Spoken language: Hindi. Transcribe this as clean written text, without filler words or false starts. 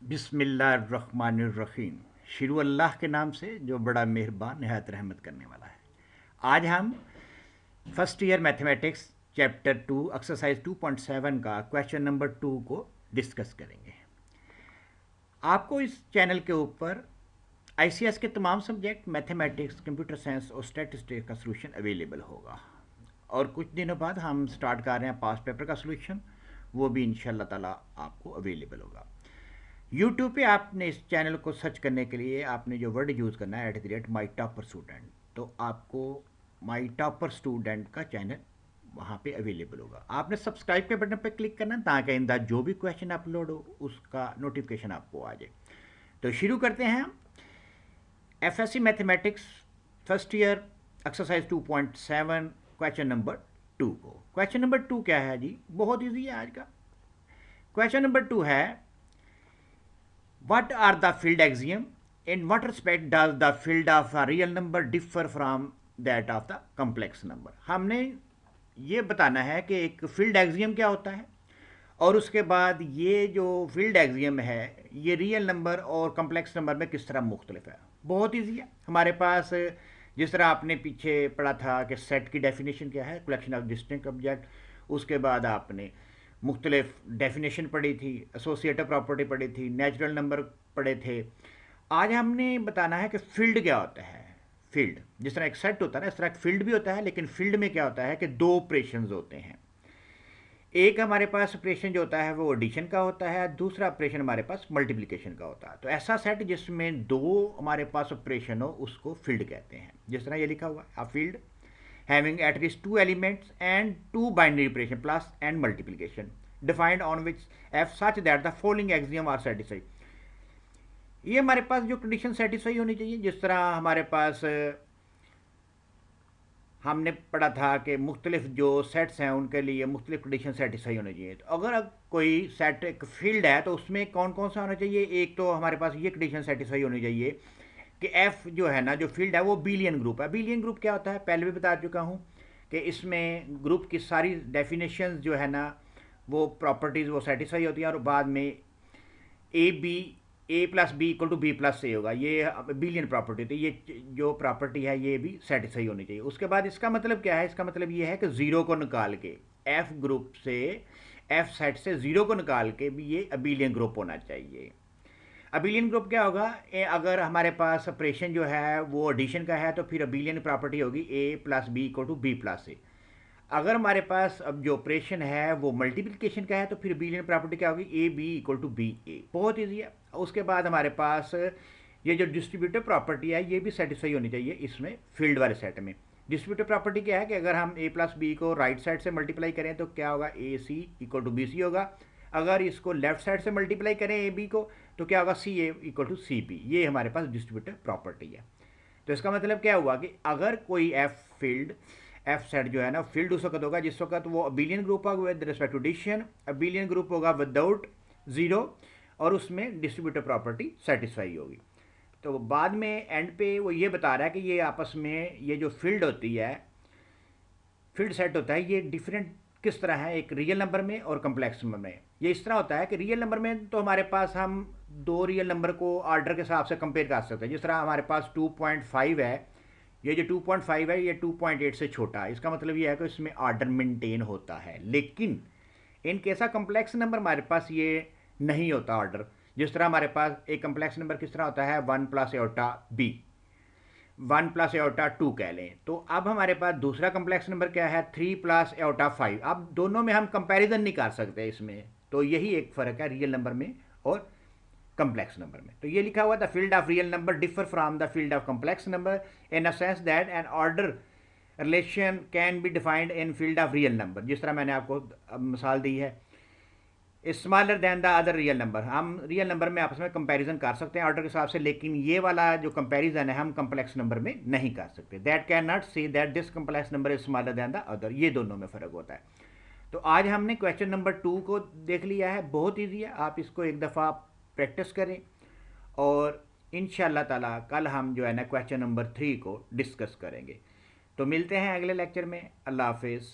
बिस्मिल्लाहिर्रहमानिर्रहीम। शुरू अल्लाह के नाम से जो बड़ा मेहरबान नहायत रहमत करने वाला है। आज हम first year mathematics chapter 2 exercise 2.7 का क्वेश्चन नंबर 2 को डिस्कस करेंगे। आपको इस चैनल के ऊपर आईसीएस के तमाम सब्जेक्ट मैथमेटिक्स, कंप्यूटर साइंस और स्टैटिस्टिक्स का सोल्यूशन अवेलेबल होगा। और कुछ दिनों बाद हम स्टार्ट कर रहे हैं पास पेपर का सोल्यूशन, वो भी इंशाल्लाह ताला आपको अवेलेबल होगा। यूट्यूब पे आपने इस चैनल को सर्च करने के लिए आपने जो वर्ड यूज़ करना है @माई टॉपर स्टूडेंट, तो आपको माई टॉपर स्टूडेंट का चैनल वहाँ पे अवेलेबल होगा। आपने सब्सक्राइब के बटन पर क्लिक करना ताकि आइंदा जो भी क्वेश्चन अपलोड हो उसका नोटिफिकेशन आपको आ जाए। तो शुरू करते हैं हम FSc mathematics first year exercise 2.7 question number 2 को। क्वेश्चन नंबर 2 क्या है जी? बहुत ईजी है आज का। क्वेश्चन नंबर 2 है, what are the field axiom? In what respect does the field of a real number differ from that of the complex number? हमने ये बताना है कि एक फील्ड एक्सियम क्या होता है और उसके बाद ये जो फील्ड एक्सियम है ये रियल नंबर और कम्प्लेक्स नंबर में किस तरह मुख्तलिफ है। बहुत ईजी है। हमारे पास जिस तरह आपने पीछे पढ़ा था कि सेट की डेफिनेशन क्या है, कलेक्शन ऑफ डिस्टिंक्ट ऑब्जेक्ट, उसके बाद आपने मुख्तलिफ डेफिनेशन पढ़ी थी, एसोसिएटिव प्रॉपर्टी पढ़ी थी, नेचुरल नंबर पढ़े थे। आज हमने बताना है कि फील्ड क्या होता है। फील्ड जिस तरह एक सेट होता है ना, इस तरह एक फील्ड भी होता है, लेकिन फील्ड में क्या होता है कि दो ऑपरेशंस होते हैं। एक हमारे पास ऑपरेशन जो होता है वो एडिशन का होता है, दूसरा ऑपरेशन हमारे पास मल्टीप्लिकेशन का होता है। तो ऐसा सेट जिसमें दो हमारे पास ऑपरेशन हो उसको फील्ड कहते हैं। जिस तरह ये लिखा हुआ है, a field having at least two elements and two binary operation plus and multiplication defined on which f such that the following axiom are satisfied। ये हमारे पास जो कंडीशन सेटिस्फाई होनी चाहिए, जिस तरह हमारे पास हमने पढ़ा था कि मुख्तलिफ जो सेट्स हैं उनके लिए मुख्तलिफ कंडीशन सेटिस्फाई होनी चाहिए। तो अगर कोई सेट एक फील्ड है तो उसमें कौन कौन सा होना चाहिए? एक तो हमारे पास ये कंडीशन सेटिस्फाई होनी चाहिए कि एफ जो है ना, जो फील्ड है वो बिलियन ग्रुप है। बिलियन ग्रुप क्या होता है पहले भी बता चुका हूँ कि इसमें ग्रुप की सारी डेफिनेशन जो है ना वो प्रॉपर्टीज़ वो सेटिस्फाई होती हैं और बाद में A plus B equal to B plus A होगा। ये बिलियन प्रॉपर्टी होती है। ये जो प्रॉपर्टी है ये भी सेटिस्फाई होनी चाहिए। उसके बाद इसका मतलब क्या है? इसका मतलब ये है कि ज़ीरो को निकाल के एफ ग्रुप से, एफ सेट से ज़ीरो को निकाल के भी ये अबिलियन ग्रुप होना चाहिए। अबिलियन ग्रुप क्या होगा? अगर हमारे पास ऑपरेशन जो है वो एडिशन का है तो फिर अबिलियन प्रॉपर्टी होगी A plus B equal to B plus A. अगर हमारे पास अब जो ऑपरेशन है वो मल्टीप्लिकेशन का है तो फिर बिलियन प्रॉपर्टी क्या होगी? A B equal to B A. बहुत ईजी है। उसके बाद हमारे पास ये जो डिस्ट्रीब्यूटिव प्रॉपर्टी है ये भी सेटिस्फाई होनी चाहिए इसमें फील्ड वाले सेट में। डिस्ट्रीब्यूटिव प्रॉपर्टी क्या है कि अगर हम ए प्लस बी को राइट साइड से मल्टीप्लाई करें तो क्या होगा? ए सी इक्वल टू बी सी होगा। अगर इसको लेफ्ट साइड से मल्टीप्लाई करें ए बी को तो क्या होगा? सी ए इक्वल टू सी बी। ये हमारे पास डिस्ट्रीब्यूटिव प्रॉपर्टी है। तो इसका मतलब क्या हुआ कि अगर कोई एफ सेट जो है ना फील्ड उस वक्त होगा जिस वक्त वो अबिलियन ग्रुप होगा with respect to addition, abelian group होगा विदाउट जीरो, और उसमें डिस्ट्रीब्यूटिव प्रॉपर्टी सेटिस्फाई होगी। तो बाद में एंड पे वो ये बता रहा है कि ये आपस में ये जो फील्ड होती है, फील्ड सेट होता है, ये डिफरेंट किस तरह है एक रियल नंबर में और कम्प्लेक्स नंबर में। ये इस तरह होता है कि रियल नंबर में तो हमारे पास हम दो रियल नंबर को ऑर्डर के हिसाब से कंपेयर कर सकते हैं। जिस तरह हमारे पास 2.5 है, ये जो 2.5 है ये 2.8 से छोटा है। इसका मतलब ये है कि इसमें ऑर्डर मेंटेन होता है। लेकिन in case of complex number हमारे पास ये नहीं होता ऑर्डर। जिस तरह हमारे पास एक कम्प्लेक्स नंबर किस तरह होता है? 1 plus iota B, 1 plus iota 2 कह लें। तो अब हमारे पास दूसरा कम्प्लेक्स नंबर क्या है? 3 प्लस एटा 5। अब दोनों में हम कंपैरिजन नहीं कर सकते इसमें। तो यही एक फ़र्क है रियल नंबर में और कम्प्लेक्स नंबर में। तो ये लिखा हुआ the field of real number differ from the field of complex number in a sense that an order relation can be defined in field of real number. जिस तरह मैंने आपको मिसाल दी है, smaller than the other real number. हम रियल नंबर में आपस में कंपैरिजन कर सकते हैं ऑर्डर के हिसाब से, लेकिन ये वाला जो कंपैरिजन है हम कम्प्लेक्स नंबर में नहीं कर सकते। That can not see that this complex number is smaller than the other. ये दोनों में फ़र्क होता है। तो आज हमने क्वेश्चन नंबर 2 को देख लिया है। बहुत ईजी है, आप इसको एक दफ़ा प्रैक्टिस करें और इंशाल्लाह ताला कल हम जो है ना क्वेश्चन नंबर 3 को डिस्कस करेंगे। तो मिलते हैं अगले लेक्चर में। अल्लाह हाफिज़।